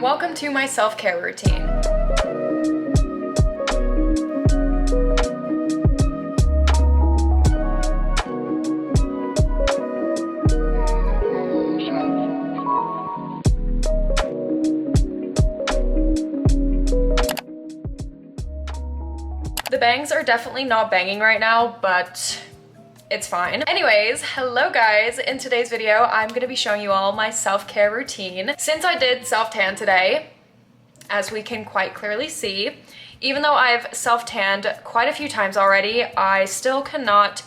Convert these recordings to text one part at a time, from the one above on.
Welcome to my self-care routine. The bangs are definitely not banging right now, but it's fine. Anyways, hello guys. In today's video, I'm gonna be showing you all my self-care routine. Since I did self-tan today, as we can quite clearly see, even though I've self-tanned quite a few times already, I still cannot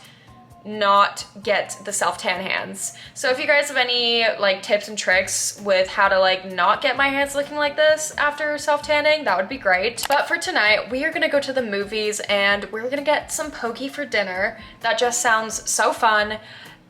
not get the self-tan hands. So if you guys have any like tips and tricks with how to like not get my hands looking like this after self-tanning, that would be great. But for tonight, we are gonna go to the movies and we're gonna get some poke for dinner. That just sounds so fun.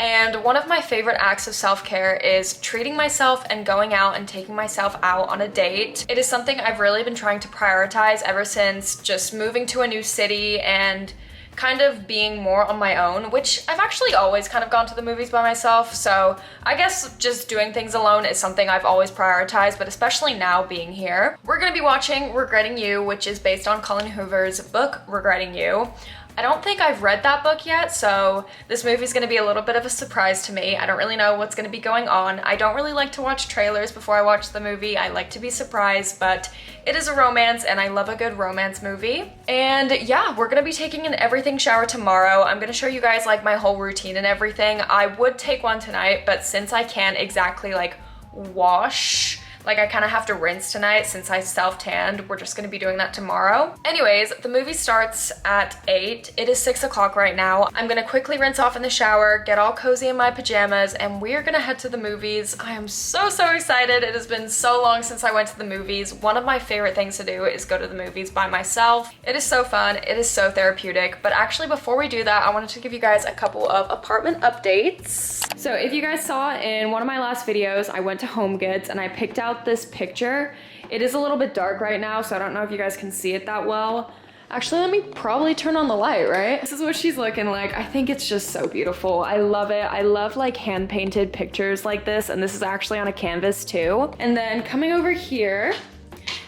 And one of my favorite acts of self-care is treating myself and going out and taking myself out on a date. It is something I've really been trying to prioritize ever since just moving to a new city and kind of being more on my own, which I've actually always kind of gone to the movies by myself, so I guess just doing things alone is something I've always prioritized, but especially now being here. We're gonna be watching Regretting You, which is based on Colin Hoover's book, Regretting You. I don't think I've read that book yet, so this movie's gonna be a little bit of a surprise to me. I don't really know what's gonna be going on. I don't really like to watch trailers before I watch the movie. I like to be surprised, but it is a romance and I love a good romance movie. And yeah, we're gonna be taking an everything shower tomorrow. I'm gonna show you guys like my whole routine and everything. I would take one tonight, but since I can't exactly like wash, like I kind of have to rinse tonight since I self-tanned. We're just gonna be doing that tomorrow. Anyways, the movie starts at 8. It is 6 o'clock right now. I'm gonna quickly rinse off in the shower, get all cozy in my pajamas, and we are gonna head to the movies. I am so excited. It has been so long since I went to the movies. One of my favorite things to do is go to the movies by myself. It is so fun. It is so therapeutic. But actually, before we do that, I wanted to give you guys a couple of apartment updates. So if you guys saw in one of my last videos, I went to Home Goods and I picked out this picture. It is a little bit dark right now, so I don't know if you guys can see it that well. Actually, let me probably turn on the light, right? This is what she's looking like. I think it's just so beautiful. I love it. I love like hand-painted pictures like this, and this is actually on a canvas too. And then coming over here,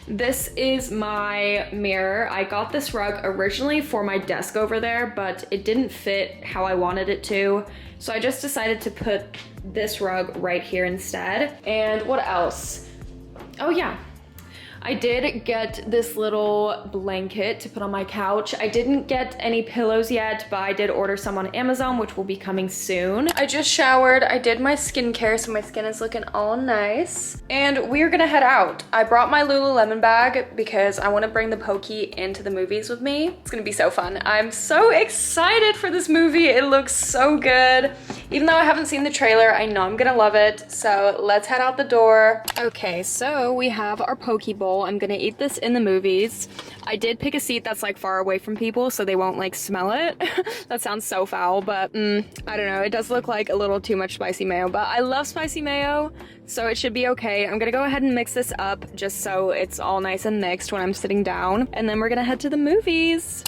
this is my mirror. I got this rug originally for my desk over there, but it didn't fit how I wanted it to. So I just decided to put this rug right here instead. And what else? Oh yeah, I did get this little blanket to put on my couch. I didn't get any pillows yet, but I did order some on Amazon, which will be coming soon. I just showered. I did my skincare, so my skin is looking all nice. And we're gonna head out. I brought my Lululemon bag because I wanna bring the pokey into the movies with me. It's gonna be so fun. I'm so excited for this movie. It looks so good. Even though I haven't seen the trailer, I know I'm gonna love it. So let's head out the door. Okay, so we have our poke bowl. I'm gonna eat this in the movies. I did pick a seat that's like far away from people so they won't like smell it. That sounds so foul, but I don't know. It does look like a little too much spicy mayo, but I love spicy mayo, so it should be okay. I'm gonna go ahead and mix this up just so it's all nice and mixed when I'm sitting down, and then we're gonna head to the movies.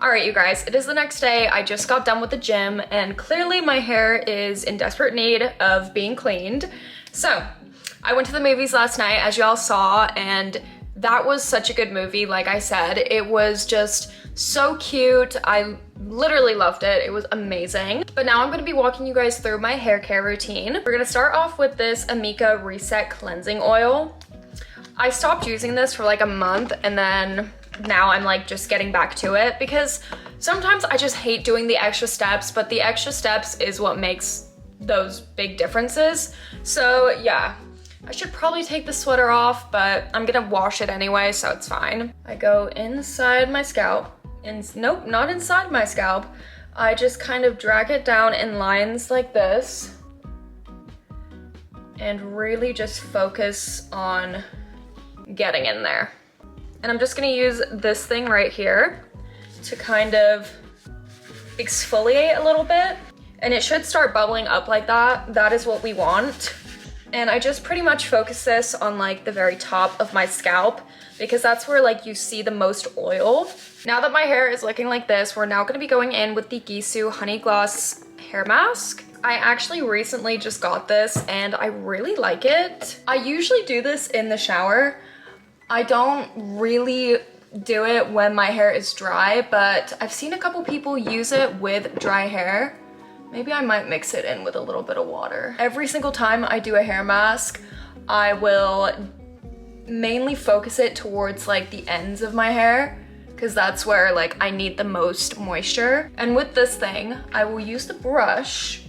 All right, you guys, it is the next day. I just got done with the gym and clearly my hair is in desperate need of being cleaned. So I went to the movies last night, as y'all saw, and that was such a good movie. Like I said, it was just so cute. I literally loved it. It was amazing. But now I'm gonna be walking you guys through my hair care routine. We're gonna start off with this Amika Reset Cleansing Oil. I stopped using this for like a month, and then now I'm like just getting back to it because sometimes I just hate doing the extra steps, but the extra steps is what makes those big differences. So yeah, I should probably take the sweater off, but I'm gonna wash it anyway, so it's fine. I go inside my scalp, and nope, not inside my scalp. I just kind of drag it down in lines like this and really just focus on getting in there. And I'm just gonna use this thing right here to kind of exfoliate a little bit. And it should start bubbling up like that. That is what we want. And I just pretty much focus this on like the very top of my scalp because that's where like you see the most oil. Now that my hair is looking like this, we're now gonna be going in with the Gisou Honey Gloss hair mask. I actually recently just got this and I really like it. I usually do this in the shower. I don't really do it when my hair is dry, but I've seen a couple people use it with dry hair. Maybe I might mix it in with a little bit of water. Every single time I do a hair mask, I will mainly focus it towards like the ends of my hair because that's where like I need the most moisture. And with this thing, I will use the brush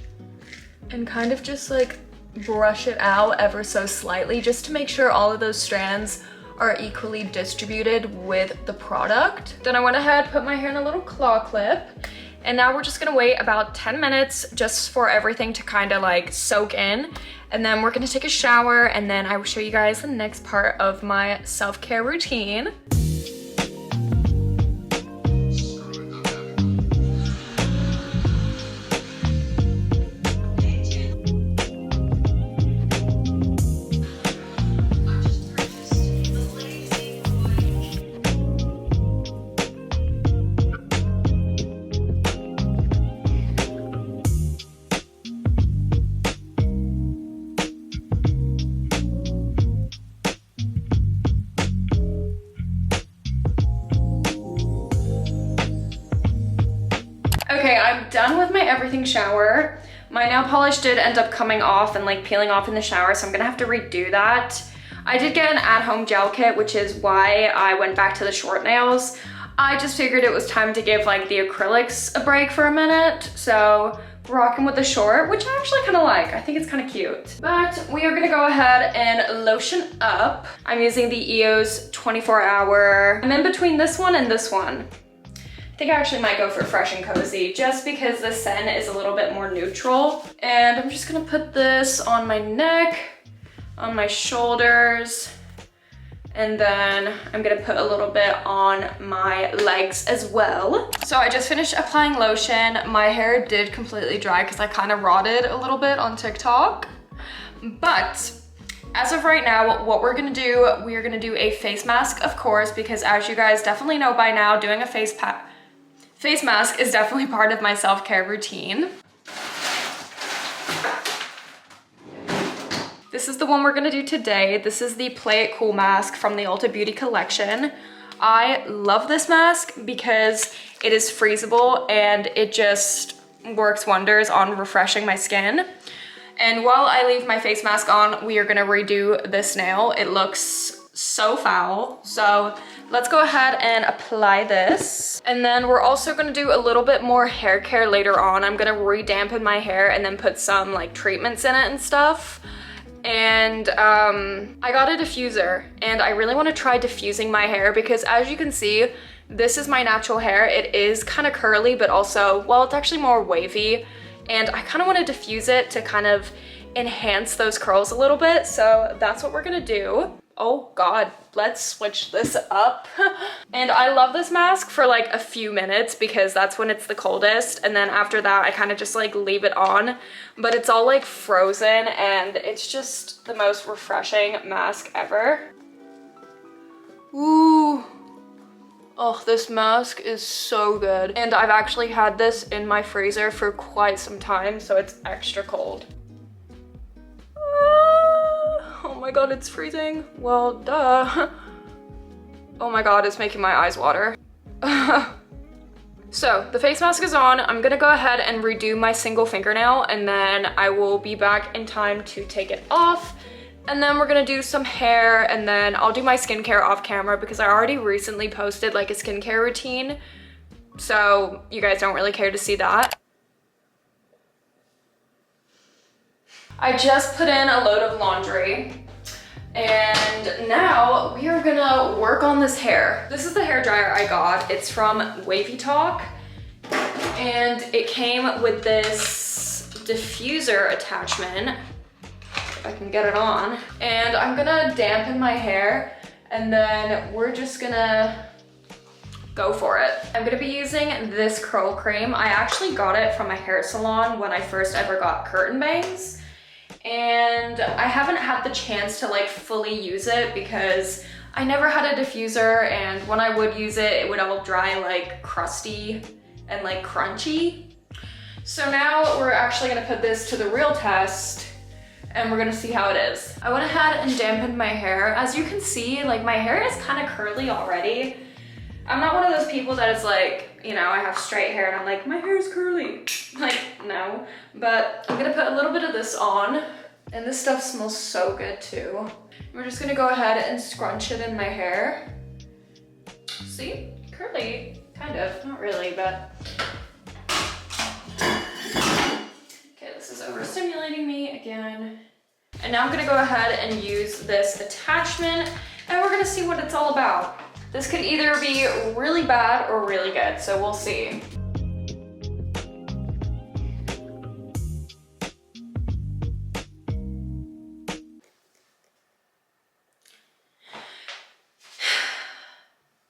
and kind of just like brush it out ever so slightly just to make sure all of those strands are equally distributed with the product. Then I went ahead, put my hair in a little claw clip, and now we're just gonna wait about 10 minutes just for everything to kind of like soak in. And then we're gonna take a shower, and then I will show you guys the next part of my self-care routine. Okay, I'm done with my everything shower. My nail polish did end up coming off and like peeling off in the shower, so I'm gonna have to redo that. I did get an at-home gel kit, which is why I went back to the short nails. I just figured it was time to give like the acrylics a break for a minute, so rocking with the short, which I actually kind of like. I think it's kind of cute. But we are gonna go ahead and lotion up. I'm using the EOS 24-hour. I'm in between this one and this one. I think I actually might go for Fresh and Cozy just because the scent is a little bit more neutral. And I'm just gonna put this on my neck, on my shoulders, and then I'm gonna put a little bit on my legs as well. So I just finished applying lotion. My hair did completely dry because I kind of rotted a little bit on TikTok. But as of right now, what we're gonna do, we are gonna do a face mask, of course, because as you guys definitely know by now, doing a face mask is definitely part of my self-care routine. This is the one we're gonna do today. This is the Play It Cool mask from the Ulta Beauty collection. I love this mask because it is freezable and it just works wonders on refreshing my skin. And while I leave my face mask on, we are gonna redo this nail. It looks so foul. So let's go ahead and apply this. And then we're also gonna do a little bit more hair care later on. I'm gonna re-dampen my hair and then put some like treatments in it and stuff. And I got a diffuser and I really wanna try diffusing my hair because as you can see, this is my natural hair. It is kind of curly, but also, well, it's actually more wavy. And I kind of want to diffuse it to kind of enhance those curls a little bit. So that's what we're gonna do. Oh God, let's switch this up. And I love this mask for like a few minutes because that's when it's the coldest. And then after that, I kind of just like leave it on, but it's all like frozen and it's just the most refreshing mask ever. Ooh. Oh, this mask is so good. And I've actually had this in my freezer for quite some time, so it's extra cold. Oh my God, it's freezing. Well, duh. Oh my God, it's making my eyes water. So the face mask is on. I'm gonna go ahead and redo my single fingernail and then I will be back in time to take it off. And then we're gonna do some hair and then I'll do my skincare off camera because I already recently posted like a skincare routine. So you guys don't really care to see that. I just put in a load of laundry And now we are gonna work on this hair. This is the hair dryer I got. It's from Wavy Talk. And it came with this diffuser attachment, if I can get it on. And I'm gonna dampen my hair, and then we're just gonna go for it. I'm gonna be using this curl cream. I actually got it from a hair salon when I first ever got curtain bangs. And I haven't had the chance to like fully use it because I never had a diffuser, and when I would use it, it would all dry like crusty and like crunchy. So now we're actually gonna put this to the real test and we're gonna see how it is. I went ahead and dampened my hair. As you can see, like my hair is kind of curly already. I'm not one of those people that is like, you know, I have straight hair and I'm like, my hair is curly. Like, no. But I'm gonna put a little bit of this on, and this stuff smells so good too. We're just gonna go ahead and scrunch it in my hair. See? Curly. Kind of, not really, but. Okay, this is overstimulating me again. And now I'm gonna go ahead and use this attachment, and we're gonna see what it's all about. This could either be really bad or really good, so we'll see.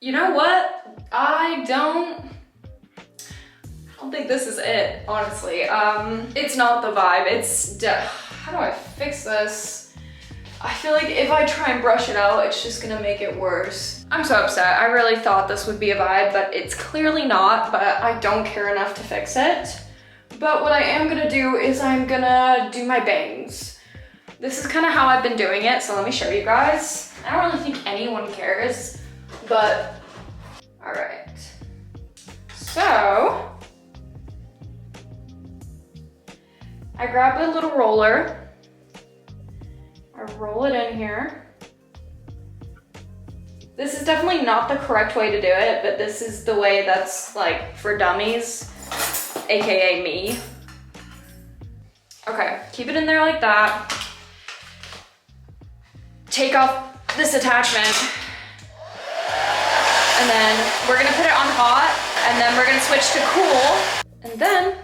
You know what? I don't think this is it, honestly. It's not the vibe. How do I fix this? I feel like if I try and brush it out, it's just gonna make it worse. I'm so upset. I really thought this would be a vibe, but it's clearly not, but I don't care enough to fix it. But what I am gonna do is I'm gonna do my bangs. This is kind of how I've been doing it, so let me show you guys. I don't really think anyone cares, but all right. So I grab a little roller. I roll it in here. This is definitely not the correct way to do it, but this is the way that's like for dummies, AKA me. Okay, keep it in there like that. Take off this attachment. And then we're gonna put it on hot, and then we're gonna switch to cool, and then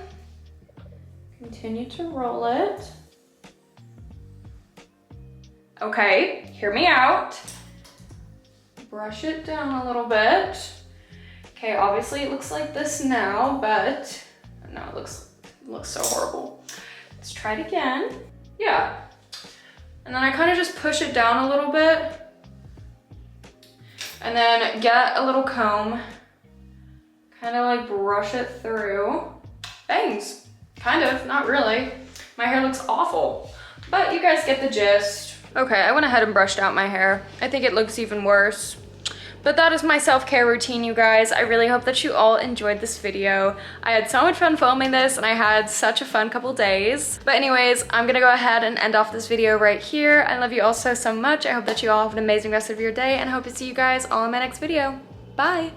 continue to roll it. Okay, hear me out. Brush it down a little bit. Okay, obviously it looks like this now, but no, it looks so horrible. Let's try it again. Yeah. And then I kind of just push it down a little bit, and then get a little comb, kind of like brush it through. Bangs, kind of, not really. My hair looks awful, but you guys get the gist. Okay, I went ahead and brushed out my hair. I think it looks even worse. But that is my self-care routine, you guys. I really hope that you all enjoyed this video. I had so much fun filming this, and I had such a fun couple days. But anyways, I'm gonna go ahead and end off this video right here. I love you all so much. I hope that you all have an amazing rest of your day, and I hope to see you guys all in my next video. Bye.